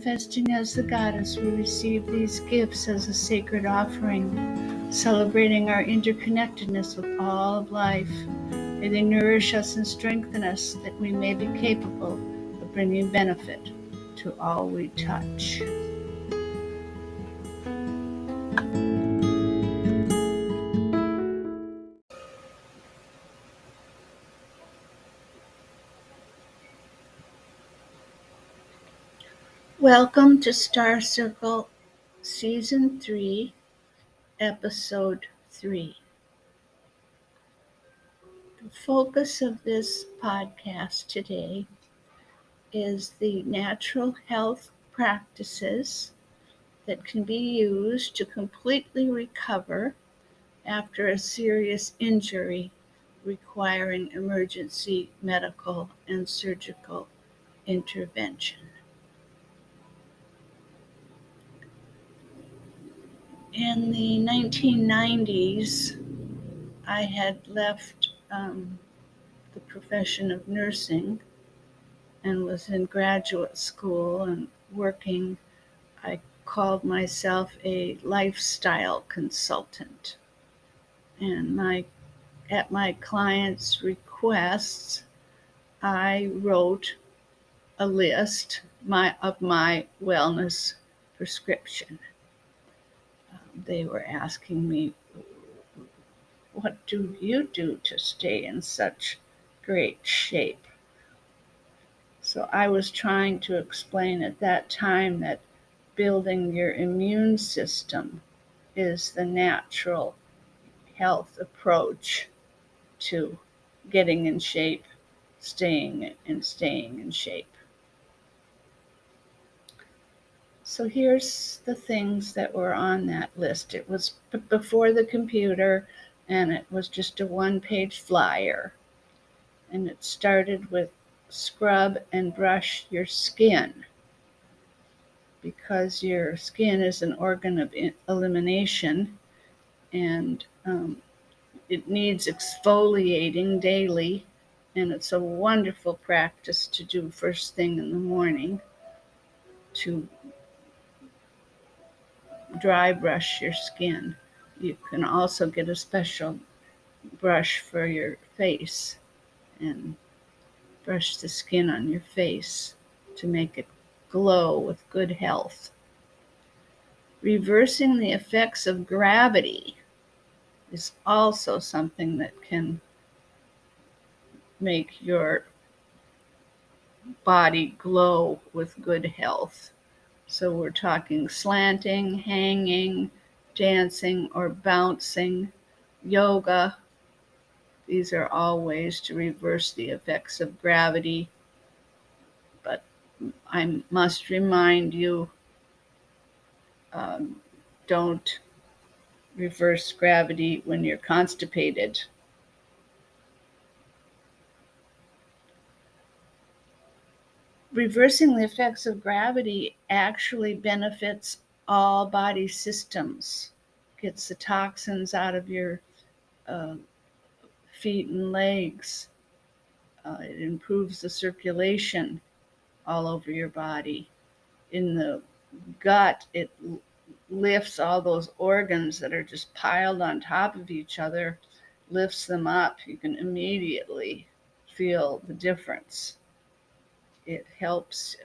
manifesting as the goddess, we receive these gifts as a sacred offering, celebrating our interconnectedness with all of life. May they nourish us and strengthen us that we may be capable of bringing benefit to all we touch. Welcome to Star Circle Season 3, Episode 3. The focus of this podcast today is the natural health practices that can be used to completely recover after a serious injury requiring emergency medical and surgical intervention. In the 1990s, I had left the profession of nursing and was in graduate school and working. I called myself a lifestyle consultant. And at my clients' requests, I wrote a list of my wellness prescription. They were asking me, what do you do to stay in such great shape? So I was trying to explain at that time that building your immune system is the natural health approach to getting in shape, staying in shape. So here's the things that were on that list. It was before the computer, and it was just a one-page flyer. And it started with scrub and brush your skin, because your skin is an organ of elimination, and it needs exfoliating daily, and it's a wonderful practice to do first thing in the morning to dry brush your skin. You can also get a special brush for your face and brush the skin on your face to make it glow with good health. Reversing the effects of gravity is also something that can make your body glow with good health. So we're talking slanting, hanging, dancing, or bouncing, yoga. These are all ways to reverse the effects of gravity. But I must remind you, don't reverse gravity when you're constipated. Reversing the effects of gravity actually benefits all body systems. Gets the toxins out of your feet and legs. It improves the circulation all over your body. In the gut, it lifts all those organs that are just piled on top of each other, lifts them up. You can immediately feel the difference. It helps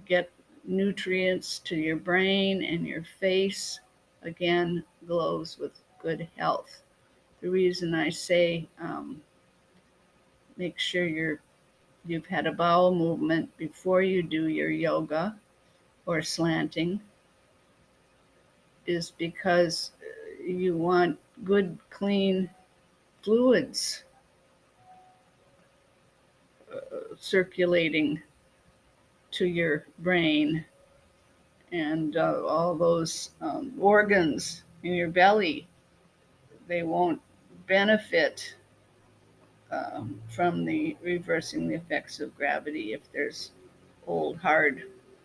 get nutrients to your brain, and your face, again, glows with good health. The reason I say make sure you've had a bowel movement before you do your yoga or slanting is because you want good, clean fluids circulating to your brain, and all those organs in your belly, they won't benefit from the reversing the effects of gravity if there's old hard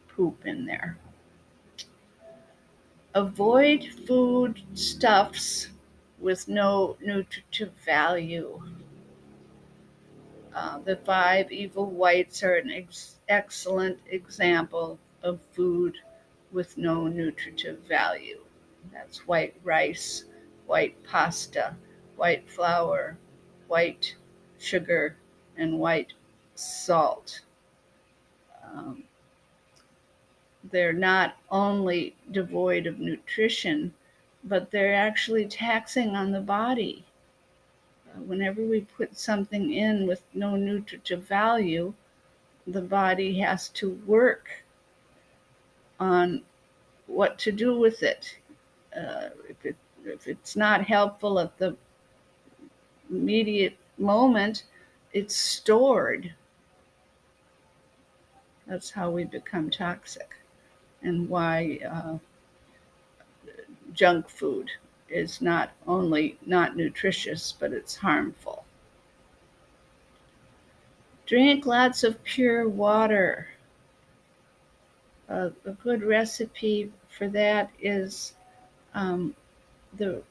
poop in there. Avoid food stuffs with no nutritive value. The 5 evil whites are an excellent example of food with no nutritive value. That's white rice, white pasta, white flour, white sugar, and white salt. Um, they're not only devoid of nutrition, but they're actually taxing on the body. Whenever we put something in with no nutritive value, the body has to work on what to do with it. If it's not helpful at the immediate moment, it's stored. That's how we become toxic, and why junk food is not only not nutritious, but it's harmful. Drink lots of pure water. A good recipe for that is um, the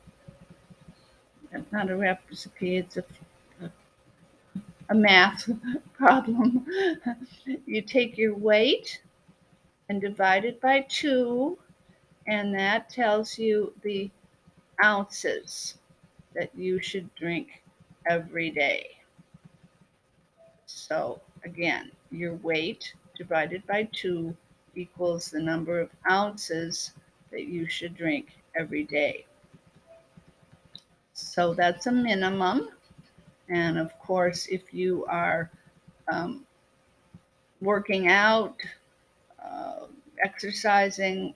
not a recipe, it's a math problem. You take your weight and divide it by 2, and that tells you the ounces that you should drink every day. So again, your weight divided by 2 equals the number of ounces that you should drink every day. So that's a minimum. And of course, if you are um, working out, uh, exercising,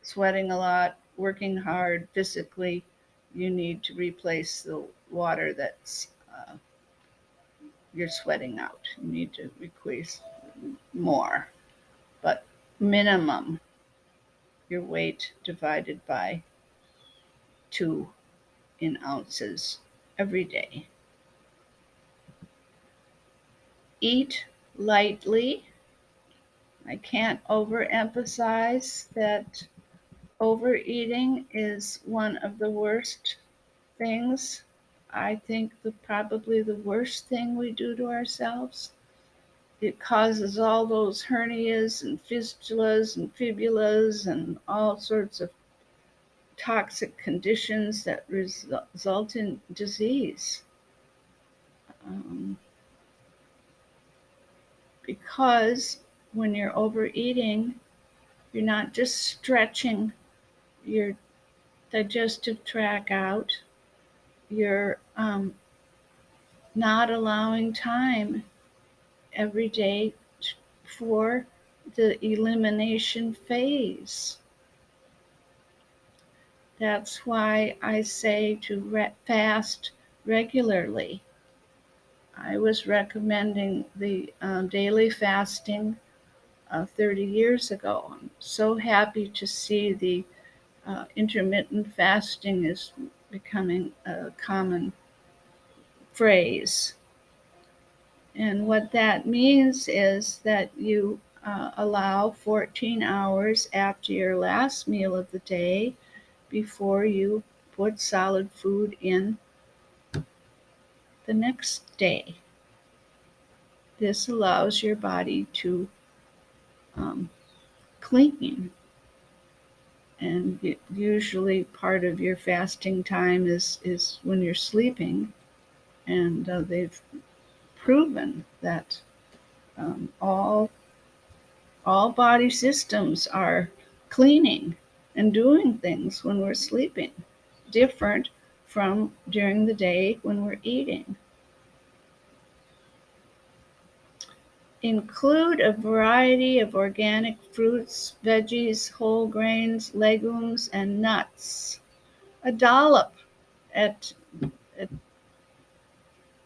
sweating a lot, working hard physically, you need to replace the water that's you're sweating out. You need to replace more, but minimum your weight divided by 2 in ounces every day. Eat lightly. I can't overemphasize that overeating is one of the worst things. I think probably the worst thing we do to ourselves. It causes all those hernias and fistulas and fibulas and all sorts of toxic conditions that result in disease. Um, because when you're overeating, you're not just stretching your digestive tract out, you're not allowing time every day for the elimination phase. That's why I say to fast regularly. I was recommending the daily fasting 30 years ago. I'm so happy to see the intermittent fasting is becoming a common phrase. And what that means is that you allow 14 hours after your last meal of the day before you put solid food in the next day. This allows your body to clean. And usually part of your fasting time is when you're sleeping. And they've proven that all body systems are cleaning and doing things when we're sleeping, different from during the day when we're eating. Include a variety of organic fruits, veggies, whole grains, legumes, and nuts. A dollop at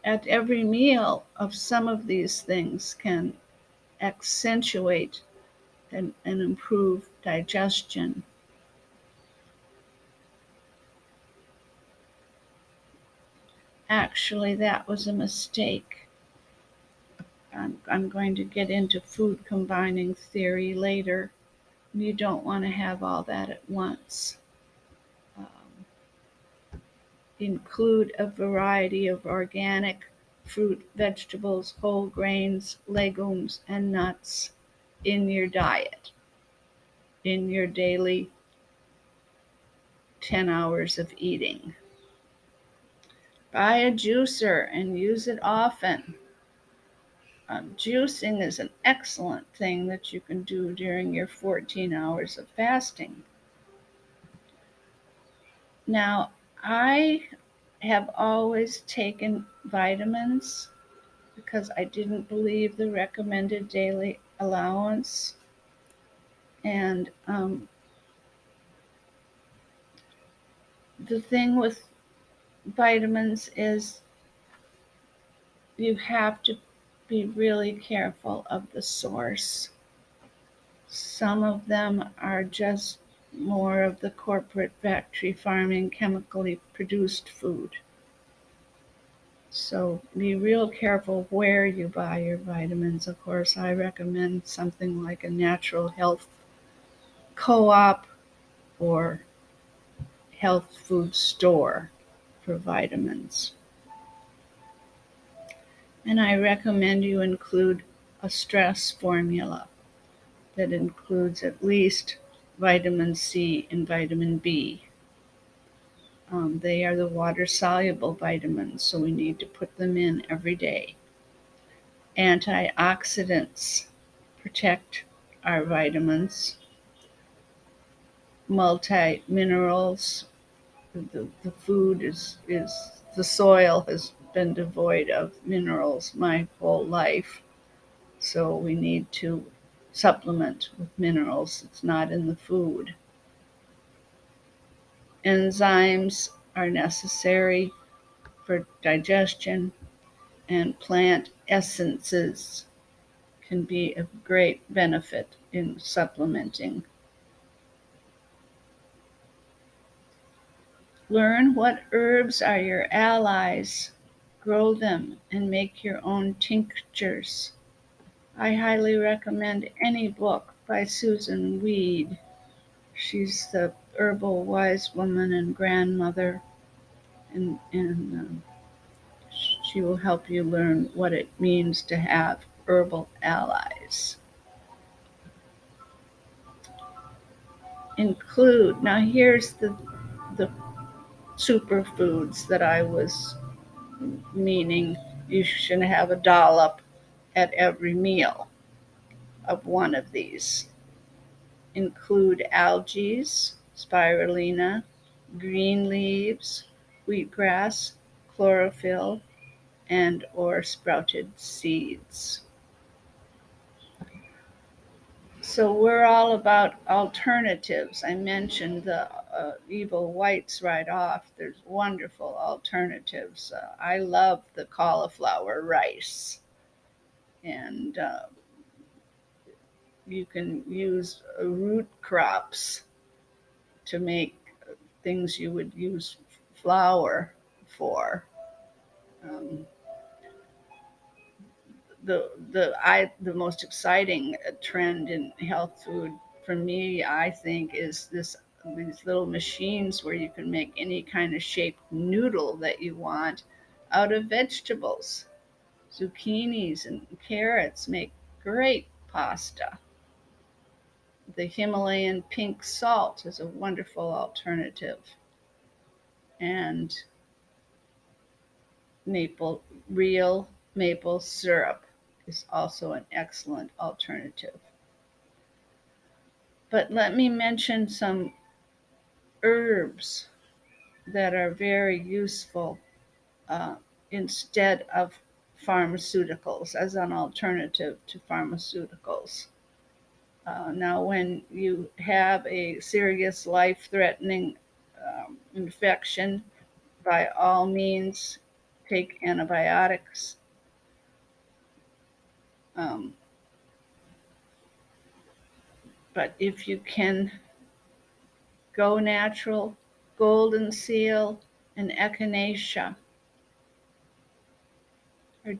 every meal of some of these things can accentuate and improve digestion. Actually, that was a mistake. I'm going to get into food combining theory later. You don't want to have all that at once. Include a variety of organic fruit, vegetables, whole grains, legumes, and nuts in your diet. in your daily 10 hours of eating. Buy a juicer and use it often. Juicing is an excellent thing that you can do during your 14 hours of fasting. Now, I have always taken vitamins because I didn't believe the recommended daily allowance. And the thing with vitamins is you have to be really careful of the source. Some of them are just more of the corporate factory farming chemically produced food. So be real careful where you buy your vitamins. Of course, I recommend something like a natural health co-op or health food store for vitamins. And I recommend you include a stress formula that includes at least vitamin C and vitamin B. They are the water-soluble vitamins, so we need to put them in every day. Antioxidants protect our vitamins. Multi-minerals, the food the soil has been devoid of minerals my whole life, so we need to supplement with minerals. It's not in the food. Enzymes are necessary for digestion, and plant essences can be of great benefit in supplementing. Learn what herbs are your allies, grow them, and make your own tinctures. I highly recommend any book by Susan Weed. She's the herbal wise woman and grandmother, and she will help you learn what it means to have herbal allies. Include, now here's the superfoods that I was meaning. You should have a dollop at every meal of one of these. Include algae, spirulina, green leaves, wheatgrass, chlorophyll, and or sprouted seeds. So we're all about alternatives. I mentioned the evil whites right off. There's wonderful alternatives. I love the cauliflower rice, and you can use root crops to make things you would use flour for. Um, the most exciting trend in health food for me, I think, is these little machines where you can make any kind of shaped noodle that you want out of vegetables. Zucchinis and carrots make great pasta. The Himalayan pink salt is a wonderful alternative, and real maple syrup is also an excellent alternative. But let me mention some herbs that are very useful instead of pharmaceuticals as an alternative to pharmaceuticals. Now, when you have a serious life-threatening infection, by all means, take antibiotics. Um, but if you can go natural, golden seal and echinacea are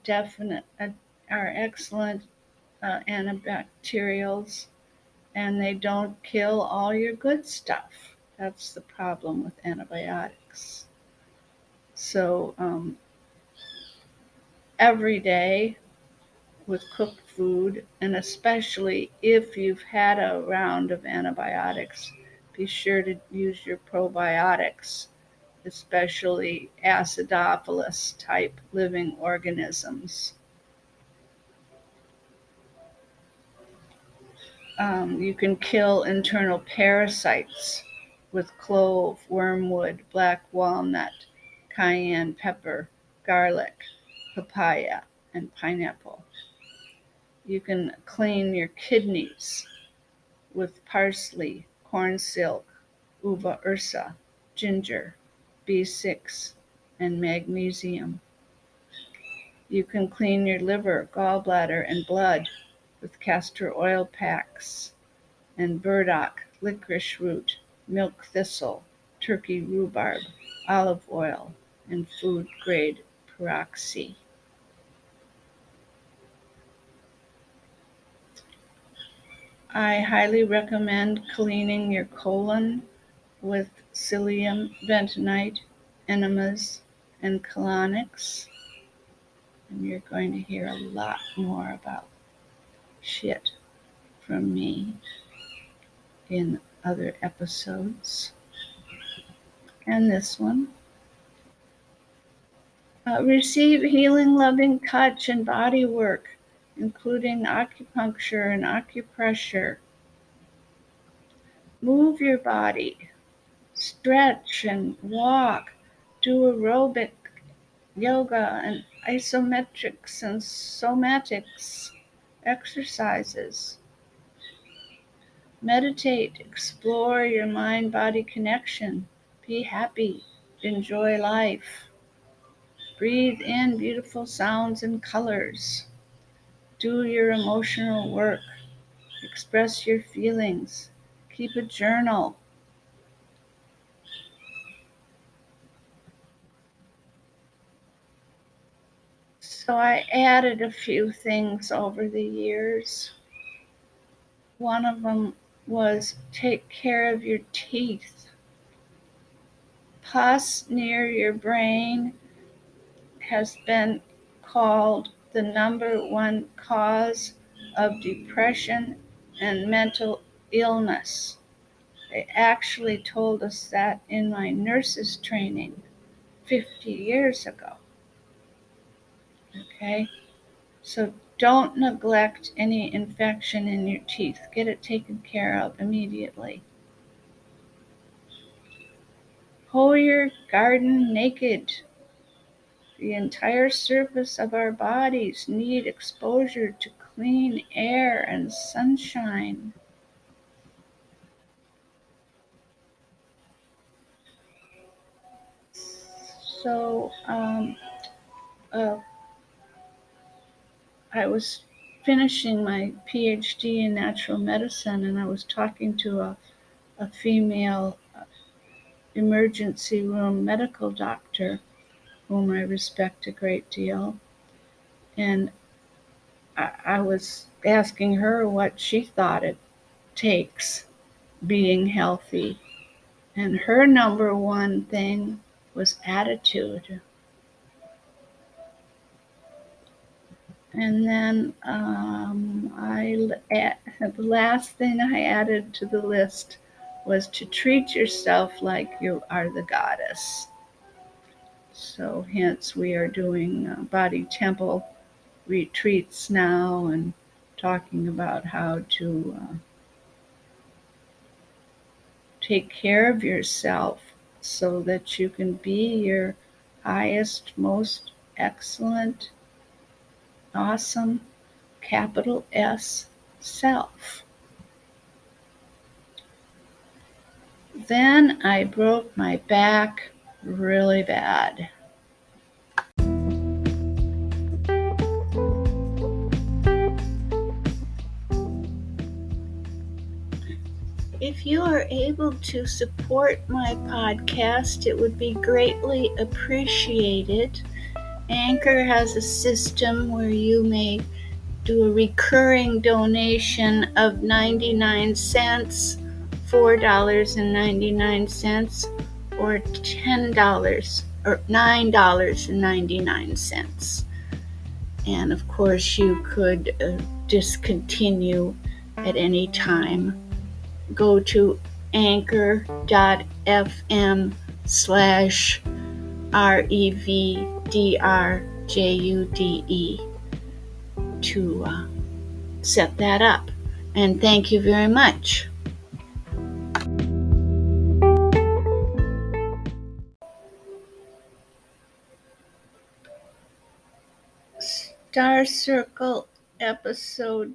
excellent antibacterials, and they don't kill all your good stuff. That's the problem with antibiotics. So every day with cooked food, and especially if you've had a round of antibiotics, be sure to use your probiotics, especially acidophilus type living organisms. You can kill internal parasites with clove, wormwood, black walnut, cayenne pepper, garlic, papaya, and pineapple. You can clean your kidneys with parsley, corn silk, uva ursa, ginger, B6, and magnesium. You can clean your liver, gallbladder, and blood with castor oil packs and burdock, licorice root, milk thistle, turkey rhubarb, olive oil, and food grade peroxy. I highly recommend cleaning your colon with psyllium bentonite, enemas, and colonics. And you're going to hear a lot more about shit from me in other episodes. And this one. Receive healing, loving touch and body work, including acupuncture and acupressure. Move your body, stretch and walk, do aerobic yoga and isometrics and somatics exercises. Meditate, explore your mind-body connection, be happy, enjoy life. Breathe in beautiful sounds and colors. Do your emotional work. Express your feelings. Keep a journal. So I added a few things over the years. One of them was take care of your teeth. Pus near your brain has been called the number one cause of depression and mental illness. They actually told us that in my nurse's training 50 years ago. Okay? So don't neglect any infection in your teeth. Get it taken care of immediately. Hoe your garden naked. The entire surface of our bodies need exposure to clean air and sunshine. So I was finishing my PhD in natural medicine, and I was talking to a female emergency room medical doctor whom I respect a great deal. And I was asking her what she thought it takes being healthy. And her number one thing was attitude. And then the last thing I added to the list was to treat yourself like you are the goddess. So hence we are doing body temple retreats now and talking about how to take care of yourself so that you can be your highest, most excellent, awesome, capital S self. Then I broke my back really bad. If you are able to support my podcast, it would be greatly appreciated. Anchor has a system where you may do a recurring donation of 99 cents, $4.99, or $10 or $9.99. And of course, you could discontinue at any time. Go to anchor.fm/REVDRJUDE to set that up. And thank you very much. Star Circle episode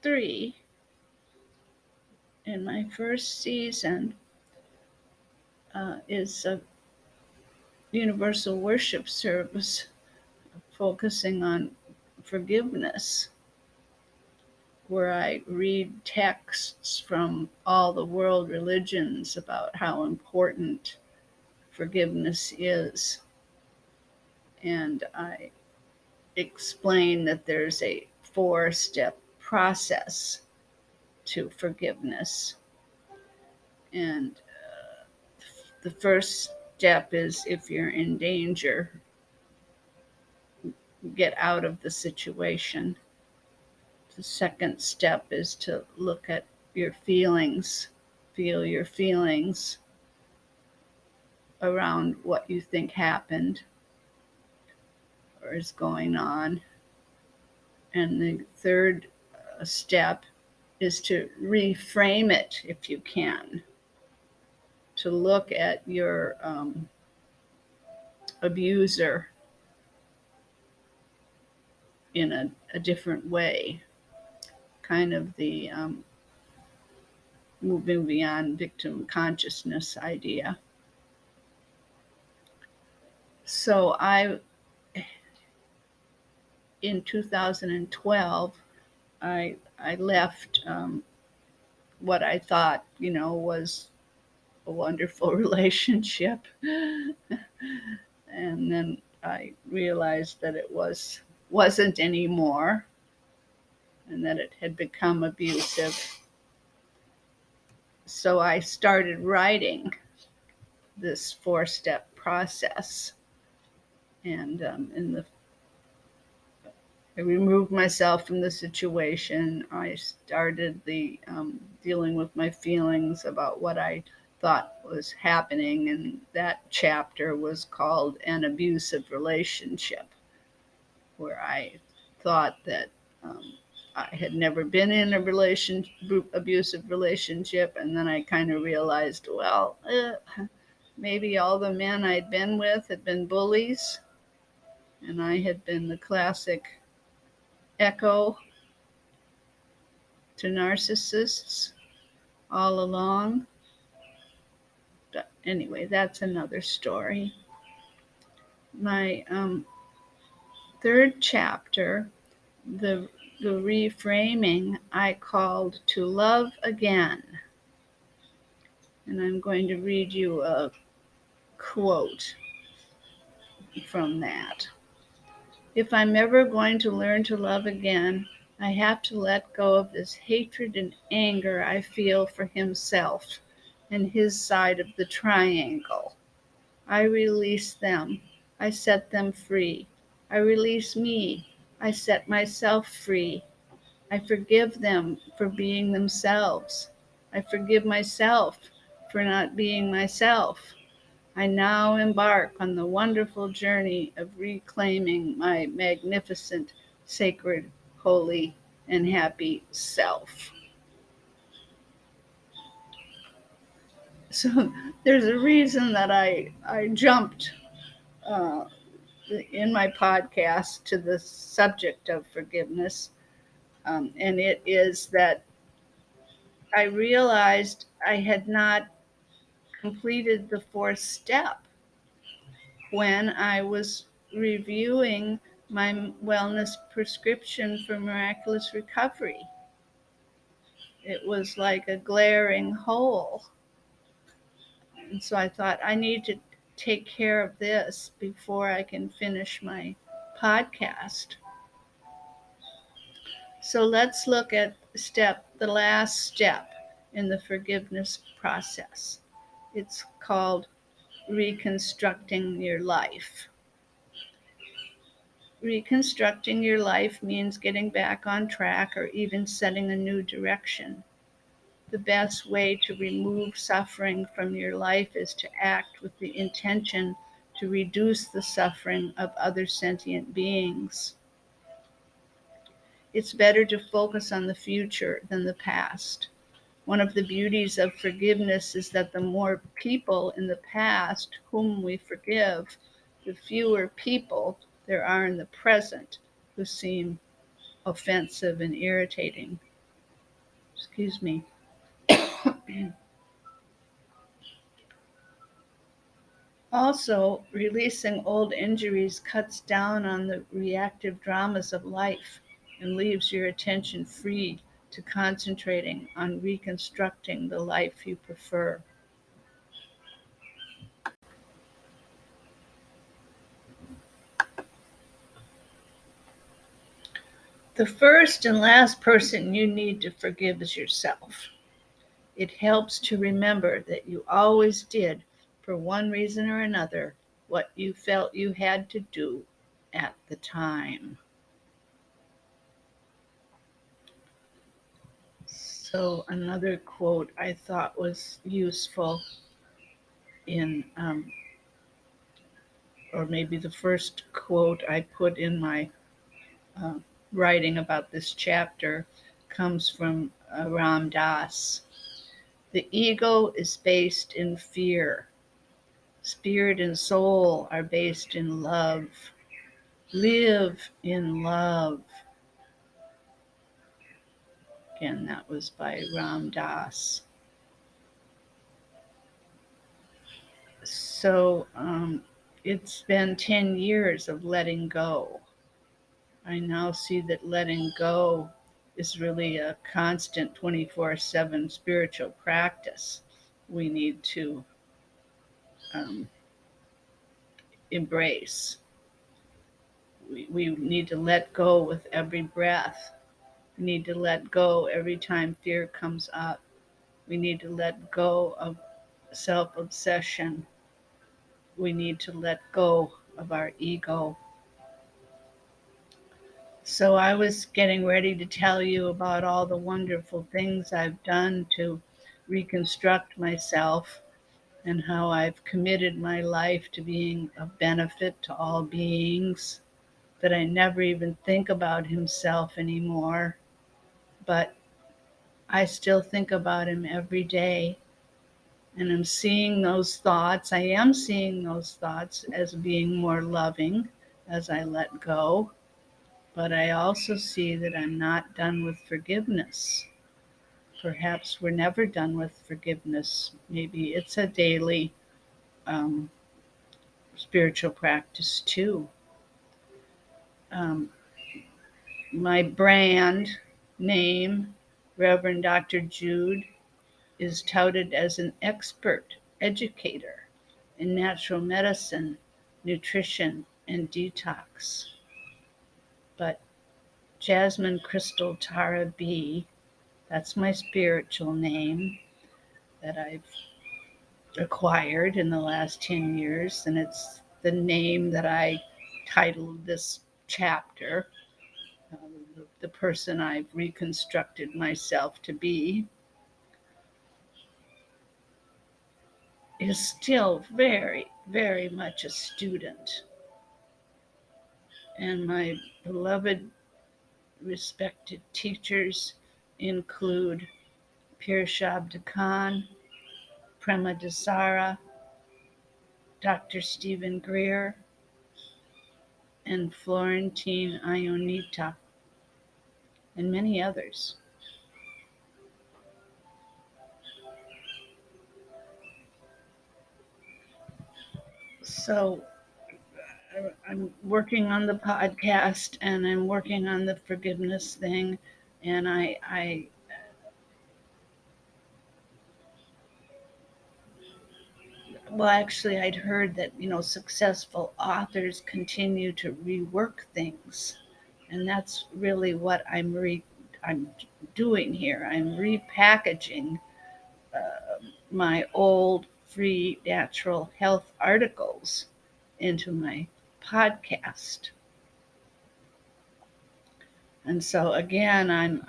3 in my first season is a universal worship service focusing on forgiveness, where I read texts from all the world religions about how important forgiveness is. And I explain that there's a 4-step process to forgiveness. And the first step is, if you're in danger, get out of the situation. The second step is to look at your feelings, feel your feelings around what you think happened or is going on. And the third step is to reframe it if you can, to look at your abuser in a different way, kind of the moving beyond victim consciousness idea. So in 2012, I left what I thought, was a wonderful relationship. And then I realized that it wasn't anymore, and that it had become abusive. So I started writing this 4-step process, and I removed myself from the situation. I started the dealing with my feelings about what I thought was happening, and that chapter was called An Abusive Relationship, where I thought that I had never been in a abusive relationship, and then I kind of realized, well, maybe all the men I'd been with had been bullies, and I had been the classic echo to narcissists all along. But anyway, that's another story. My third chapter, the reframing, I called To Love Again. And I'm going to read you a quote from that. If I'm ever going to learn to love again, I have to let go of this hatred and anger I feel for himself and his side of the triangle. I release them. I set them free. I release me. I set myself free. I forgive them for being themselves. I forgive myself for not being myself. I now embark on the wonderful journey of reclaiming my magnificent, sacred, holy, and happy self. So there's a reason that I jumped in my podcast to the subject of forgiveness, and it is that I realized I had not completed the 4th step when I was reviewing my wellness prescription for miraculous recovery. It was like a glaring hole. And so I thought, I need to take care of this before I can finish my podcast. So let's look at the last step in the forgiveness process. It's called reconstructing your life. Reconstructing your life means getting back on track or even setting a new direction. The best way to remove suffering from your life is to act with the intention to reduce the suffering of other sentient beings. It's better to focus on the future than the past. One of the beauties of forgiveness is that the more people in the past whom we forgive, the fewer people there are in the present who seem offensive and irritating. Excuse me. Also, releasing old injuries cuts down on the reactive dramas of life and leaves your attention free to concentrating on reconstructing the life you prefer. The first and last person you need to forgive is yourself. It helps to remember that you always did, for one reason or another, what you felt you had to do at the time. So, another quote I thought was useful in, or maybe the first quote I put in my uh, writing about this chapter, comes from Ram Dass. The ego is based in fear. Spirit and soul are based in love. Live in love. Again, that was by Ram Dass. So it's been 10 years of letting go. I now see that letting go is really a constant 24/7 spiritual practice we need to um, embrace. We need to let go with every breath. We need to let go every time fear comes up. We need to let go of self obsession. We need to let go of our ego. So I was getting ready to tell you about all the wonderful things I've done to reconstruct myself and how I've committed my life to being of benefit to all beings, that I never even think about himself anymore. But I still think about him every day. And I'm seeing those thoughts. I am seeing those thoughts as being more loving as I let go. But I also see that I'm not done with forgiveness. Perhaps we're never done with forgiveness. Maybe it's a daily um, spiritual practice too. Um, my brand name, Reverend Dr. Jude, is touted as an expert educator in natural medicine, nutrition, and detox. But Jasmine Crystal Tara B, that's my spiritual name that I've acquired in the last 10 years, and it's the name that I titled this chapter, the person I've reconstructed myself to be, is still very, very much a student. And my beloved, respected teachers include Pir Shabda Khan, Prema Dasara, Dr. Stephen Greer, and Florentine Ionita, and many others. So I'm working on the podcast and I'm working on the forgiveness thing. And well, actually, I'd heard that, successful authors continue to rework things. And that's really what I'm doing here. I'm repackaging my old free natural health articles into my podcast. And so again, I'm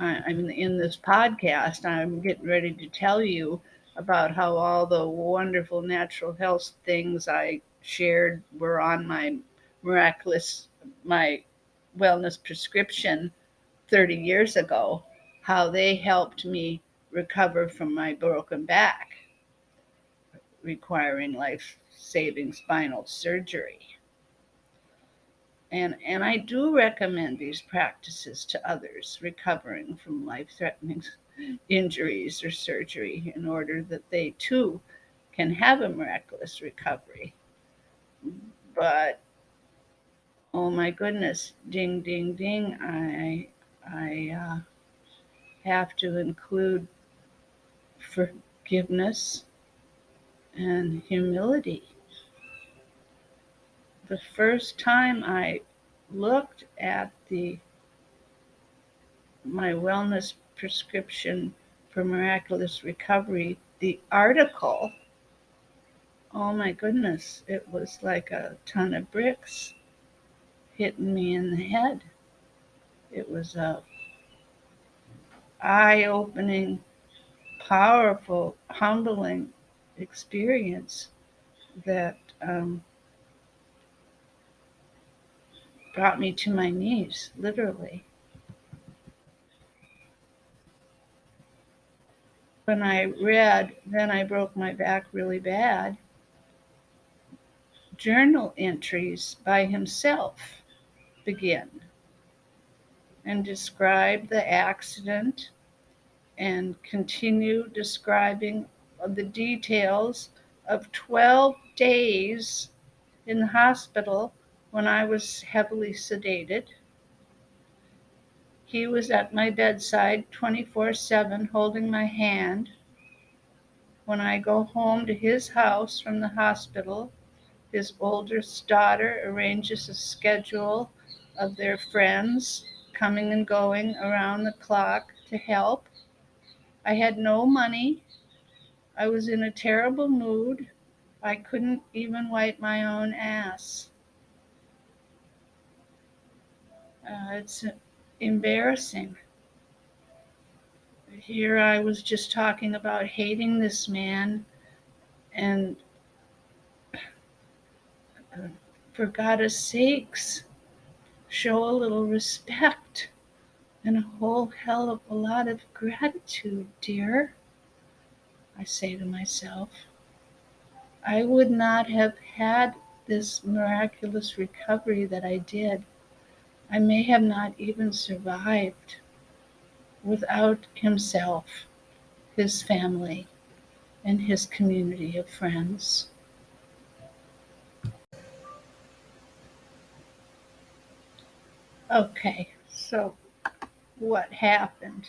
in this podcast. I'm getting ready to tell you about how all the wonderful natural health things I shared were on my miraculous my wellness prescription 30 years ago. How they helped me recover from my broken back, requiring life-saving spinal surgery. And I do recommend these practices to others recovering from life threatening injuries or surgery in order that they too can have a miraculous recovery. But oh my goodness, ding, ding, ding, I have to include forgiveness and humility. The first time I looked at the my wellness prescription for miraculous recovery, the article, oh my goodness, it was like a ton of bricks hitting me in the head. It was a eye-opening, powerful, humbling experience that brought me to my knees, literally. When I read, then I broke my back really bad, journal entries by himself begin and describe the accident and continue describing the details of 12 days in the hospital when I was heavily sedated. He was at my bedside 24/7 holding my hand. When I go home to his house from the hospital, his oldest daughter arranges a schedule of their friends coming and going around the clock to help. I had no money. I was in a terrible mood. I couldn't even wipe my own ass. It's embarrassing. Here I was just talking about hating this man, and for God's sakes, show a little respect and a whole hell of a lot of gratitude, dear, I say to myself. I would not have had this miraculous recovery that I did. I may have not even survived without himself, his family, and his community of friends. Okay, so what happened?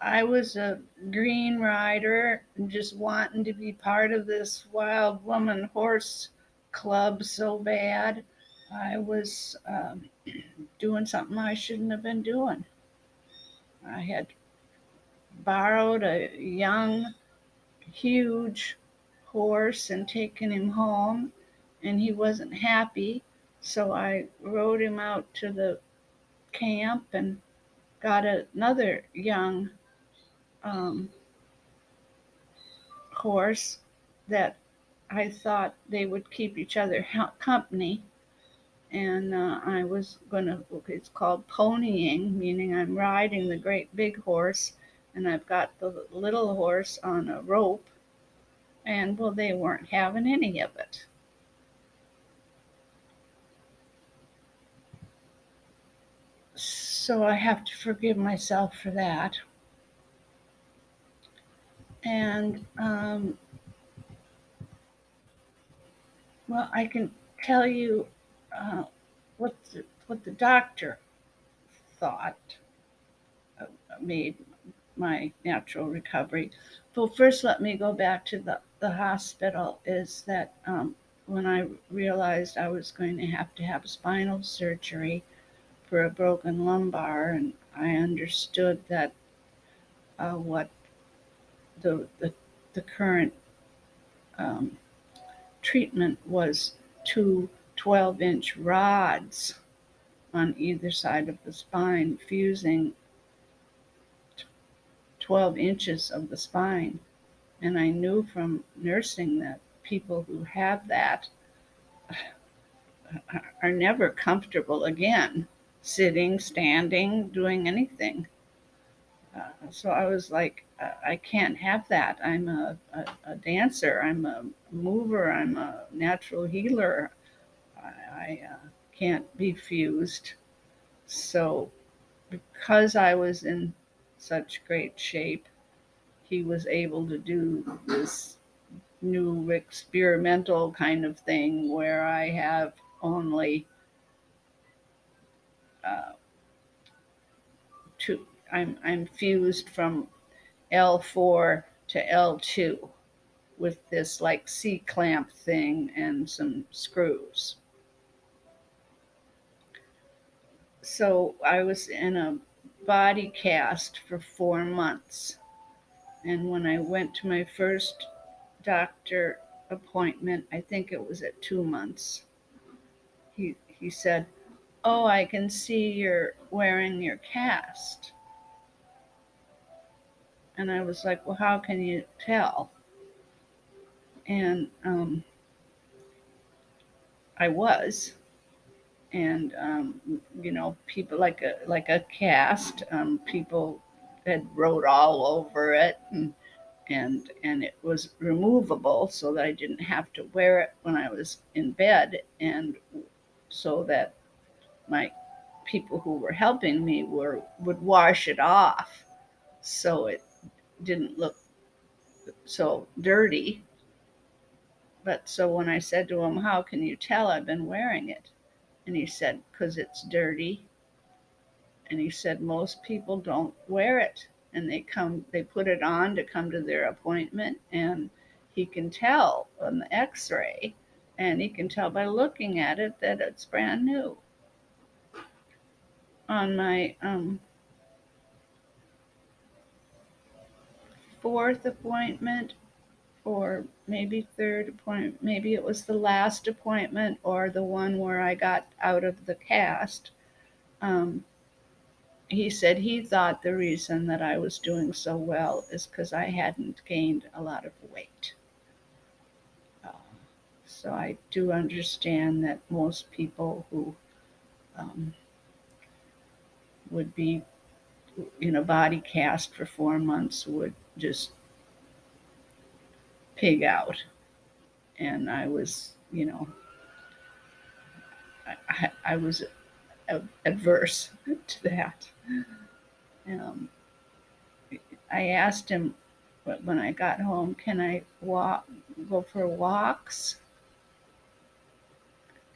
I was a green rider and just wanting to be part of this wild woman horse club so bad. I was doing something I shouldn't have been doing. I had borrowed a young, huge horse and taken him home, and he wasn't happy. So I rode him out to the camp and got another young um, horse that I thought they would keep each other company. And I was going to, it's called ponying, meaning I'm riding the great big horse and I've got the little horse on a rope. And well, they weren't having any of it. So I have to forgive myself for that. And well, I can tell you uh, what the doctor thought made my natural recovery. But first, let me go back to the hospital. Is that when I realized I was going to have spinal surgery for a broken lumbar, and I understood that what the, the, the current um, treatment was two 12-inch rods on either side of the spine, fusing 12 inches of the spine. And I knew from nursing that people who have that are never comfortable again, sitting, standing, doing anything. So I was like, I can't have that. I'm a dancer, I'm a mover, I'm a natural healer. I can't be fused. So, because I was in such great shape, he was able to do this new experimental kind of thing where I have only uh, two. I'm fused from L4 to L2 with this like C clamp thing and some screws. So I was in a body cast for 4 months. And when I went to my first doctor appointment, I think it was at 2 months, he said, "Oh, I can see you're wearing your cast." And I was like, "Well, how can you tell?" And I was. And people like a cast. People had wrote all over it, and it was removable so that I didn't have to wear it when I was in bed, and so that my people who were helping me would wash it off so it didn't look so dirty. But so when I said to him, "How can you tell I've been wearing it?" And he said, "'Cause it's dirty." And he said most people don't wear it, and they put it on to come to their appointment, and he can tell on the x-ray, and he can tell by looking at it that it's brand new. On my fourth appointment, or maybe third appointment, maybe it was the last appointment or the one where I got out of the cast, um, he said he thought the reason that I was doing so well is because I hadn't gained a lot of weight. Uh, so I do understand that most people who um, would be in a body cast for 4 months would just pig out. And I was, I was adverse to that. Um, I asked him when I got home, can I go for walks?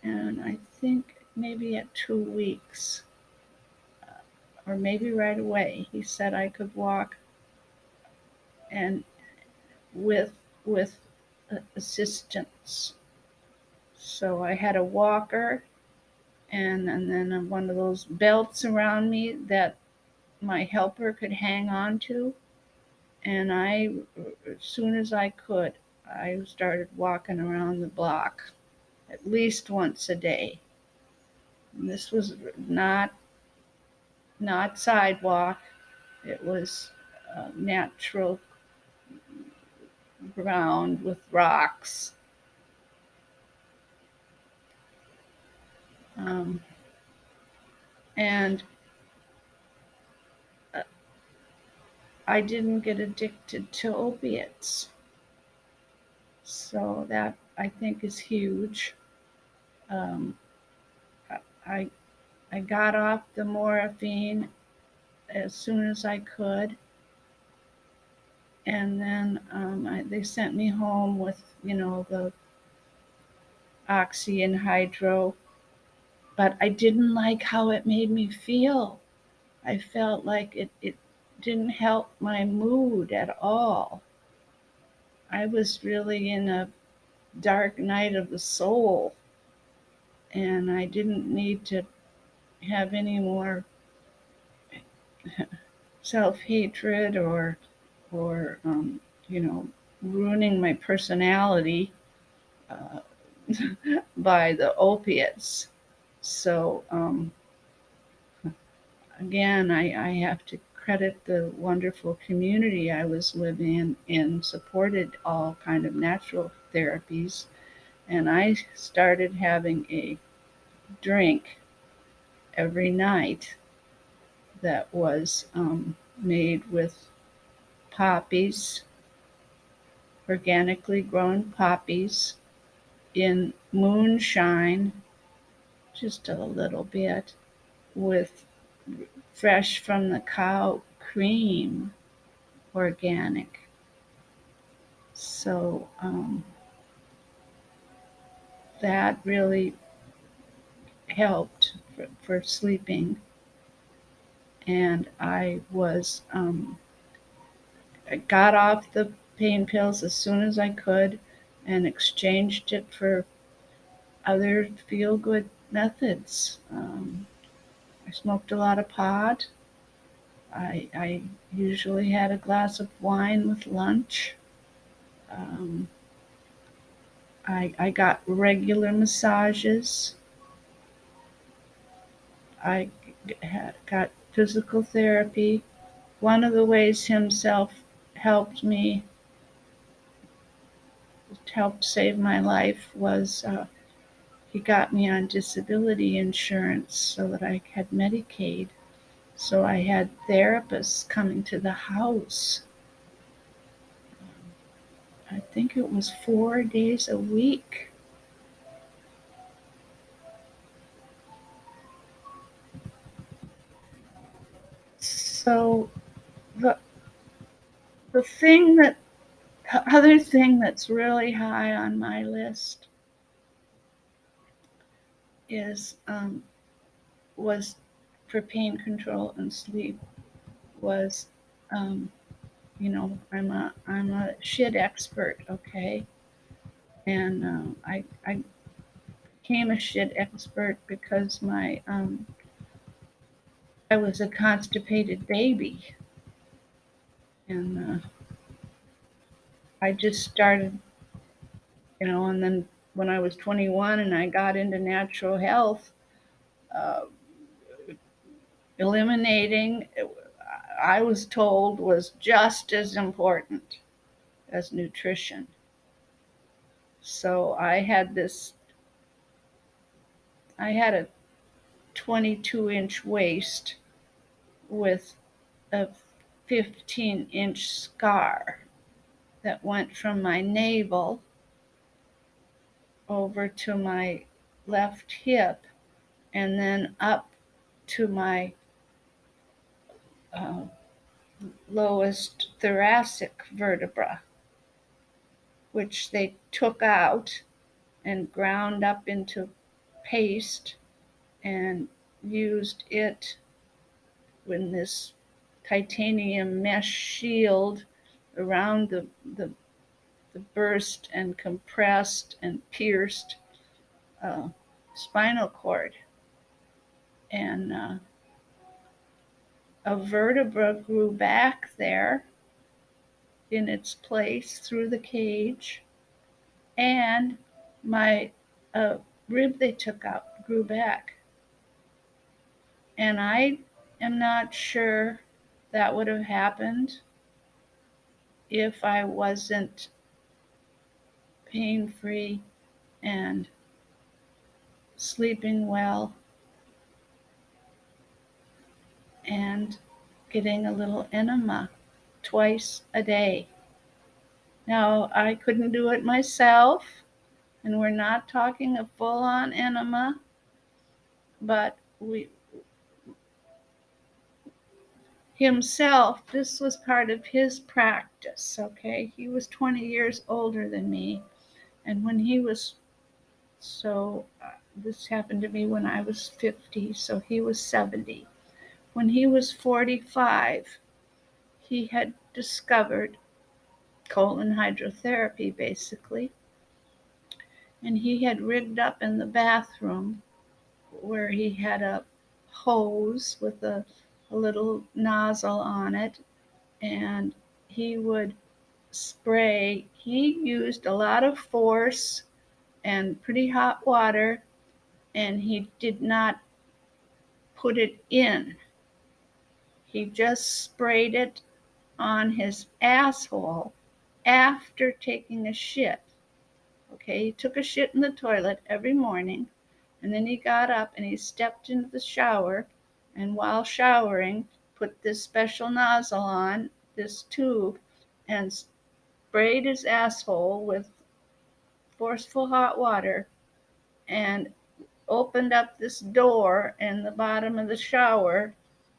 And I think maybe at 2 weeks, or maybe right away, he said I could walk, and with assistance. So I had a walker, and then one of those belts around me that my helper could hang on to. And as soon as I could, I started walking around the block at least once a day. And this was not sidewalk. It was natural ground with rocks. Um, and I didn't get addicted to opiates. So that I think is huge. Um, I I got off the morphine as soon as I could, and then they sent me home with the oxy and hydro. But I didn't like how it made me feel. I felt like it didn't help my mood at all. I was really in a dark night of the soul, and I didn't need to have any more self hatred or ruining my personality uh, by the opiates. So again, I have to credit the wonderful community I was living in supported all kind of natural therapies, and I started having a drink every night that was made with poppies, organically grown poppies, in moonshine, just a little bit, with fresh from the cow cream, organic. So that really helped for sleeping. And I got off the pain pills as soon as I could and exchanged it for other feel good methods. I smoked a lot of pot. I usually had a glass of wine with lunch. Um, I got regular massages. I got physical therapy. One of the ways himself helped me, helped save my life, was he got me on disability insurance so that I had Medicaid. So I had therapists coming to the house. I think it was 4 days a week. So the the thing that other thing that's really high on my list is was for pain control and sleep was um, I'm a shit expert, okay, and I became a shit expert because my I was a constipated baby, and I just started, and then when I was 21 and I got into natural health, uh, eliminating, I was told, was just as important as nutrition. So I had a 22-inch waist with a 15-inch scar that went from my navel over to my left hip and then up to my uh, lowest thoracic vertebra, which they took out and ground up into paste and used it in this titanium mesh shield around the burst and compressed and pierced uh, spinal cord. And a vertebra grew back there in its place through the cage, and my rib they took out grew back. And I am not sure that would have happened if I wasn't pain free and sleeping well and getting a little enema twice a day. Now, I couldn't do it myself, and we're not talking a full on enema, but this was part of his practice, okay? He was 20 years older than me, and when he was this happened to me when I was 50, so he was 70. When he was 45, he had discovered colon hydrotherapy, basically, and he had rigged up in the bathroom where he had a hose with a little nozzle on it, and he would spray. He used a lot of force and pretty hot water, and he did not put it in. He just sprayed it on his asshole after taking a shit. Okay, he took a shit in the toilet every morning, and then he got up and he stepped into the shower, and while showering, put this special nozzle on, this tube, and sprayed his asshole with forceful hot water, and opened up this door in the bottom of the shower,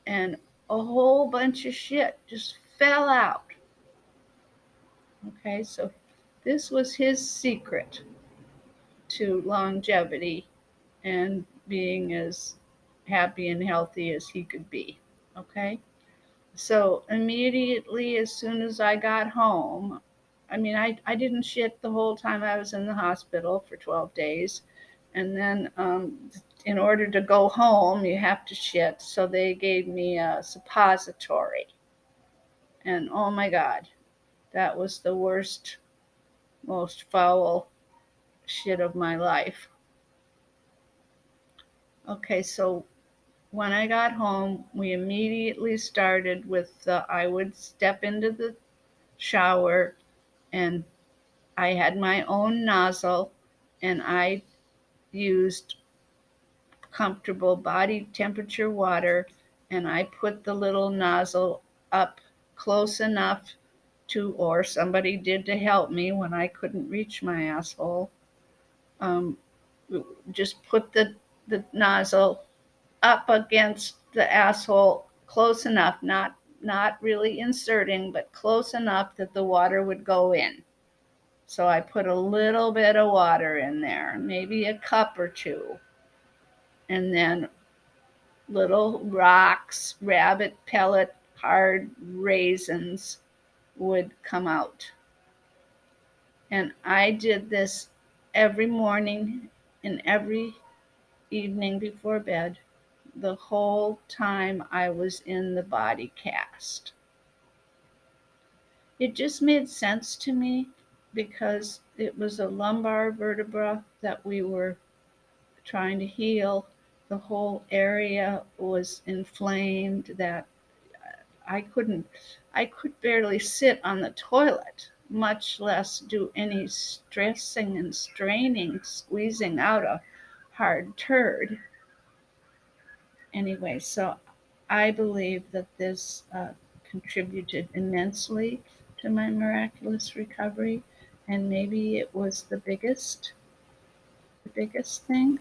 and a whole bunch of shit just fell out. Okay, so this was his secret to longevity and being as happy and healthy as he could be. Okay, so immediately as soon as I got home, I didn't shit the whole time I was in the hospital for 12 days. And then in order to go home, you have to shit. So they gave me a suppository. And oh my God, that was the worst, most foul shit of my life. Okay, so when I got home, we immediately started with I would step into the shower, and I had my own nozzle, and I used comfortable body temperature water, and I put the little nozzle up close enough to, or somebody did to help me when I couldn't reach my asshole. Um, just put the nozzle up against the asshole close enough, not really inserting, but close enough that the water would go in. So I put a little bit of water in there, maybe a cup or two, and then little rocks, rabbit pellet, hard raisins would come out. And I did this every morning and every evening before bed, the whole time I was in the body cast. It just made sense to me because it was a lumbar vertebra that we were trying to heal. The whole area was inflamed, that I could barely sit on the toilet, much less do any stressing and straining, squeezing out a hard turd. Anyway, so I believe that this contributed immensely to my miraculous recovery, and maybe it was the biggest thing.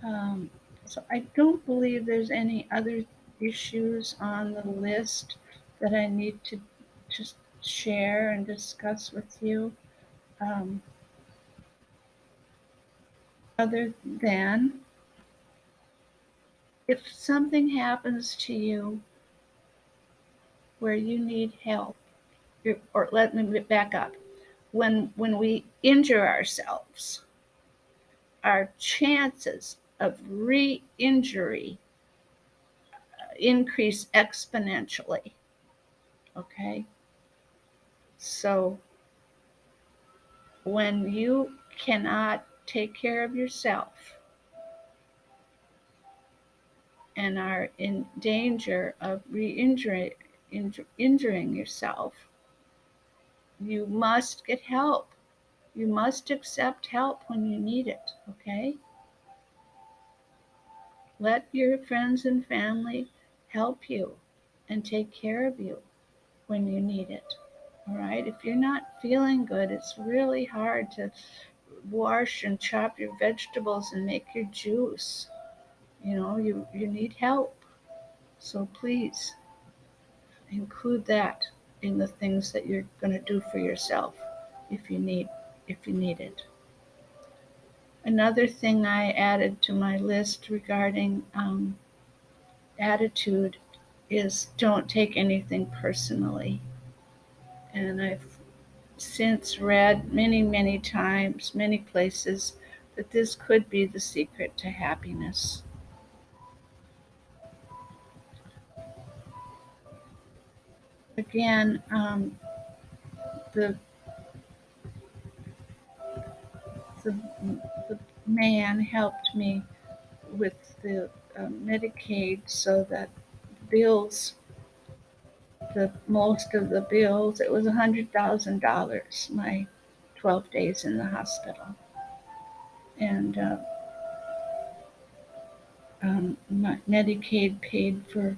Um, so I don't believe there's any other issues on the list that I need to just share and discuss with you. Um, Other than if something happens to you where you need help, or let me back up. When we injure ourselves, our chances of re-injury increase exponentially. Okay, so when you cannot take care of yourself and are in danger of injuring yourself, you must get help. You must accept help when you need it, okay? Let your friends and family help you and take care of you when you need it. All right? If you're not feeling good, it's really hard to wash and chop your vegetables and make your juice. You need help. So please include that in the things that you're going to do for yourself if you need it. Another thing I added to my list regarding attitude is don't take anything personally. And I've since read many times, many places, that this could be the secret to happiness. Again, the, the, the man helped me with the Medicaid, so that bills, most of the bills, it was $100,000, my 12 days in the hospital. And my Medicaid paid for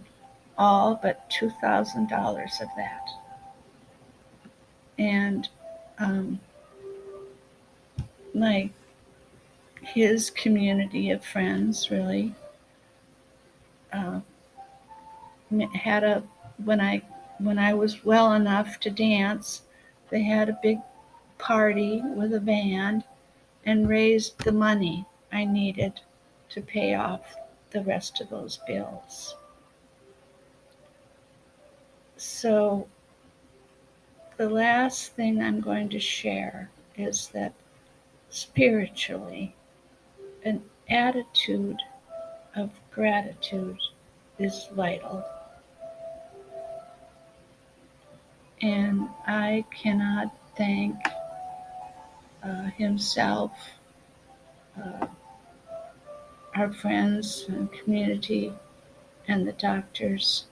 all but $2,000 of that. And his community of friends really had when I was well enough to dance, they had a big party with a band and raised the money I needed to pay off the rest of those bills. So the last thing I'm going to share is that spiritually, an attitude of gratitude is vital. And I cannot thank himself, our friends and community, and the doctors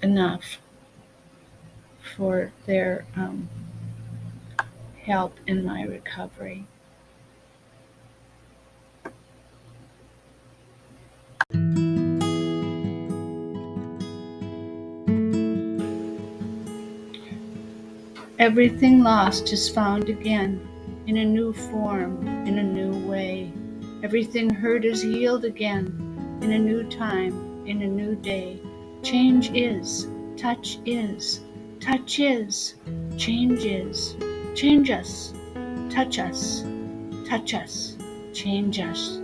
enough for their help in my recovery. Everything lost is found again, in a new form, in a new way. Everything hurt is healed again, in a new time, in a new day. Change is, touch is, touch is, change is. Change us, touch us, change us.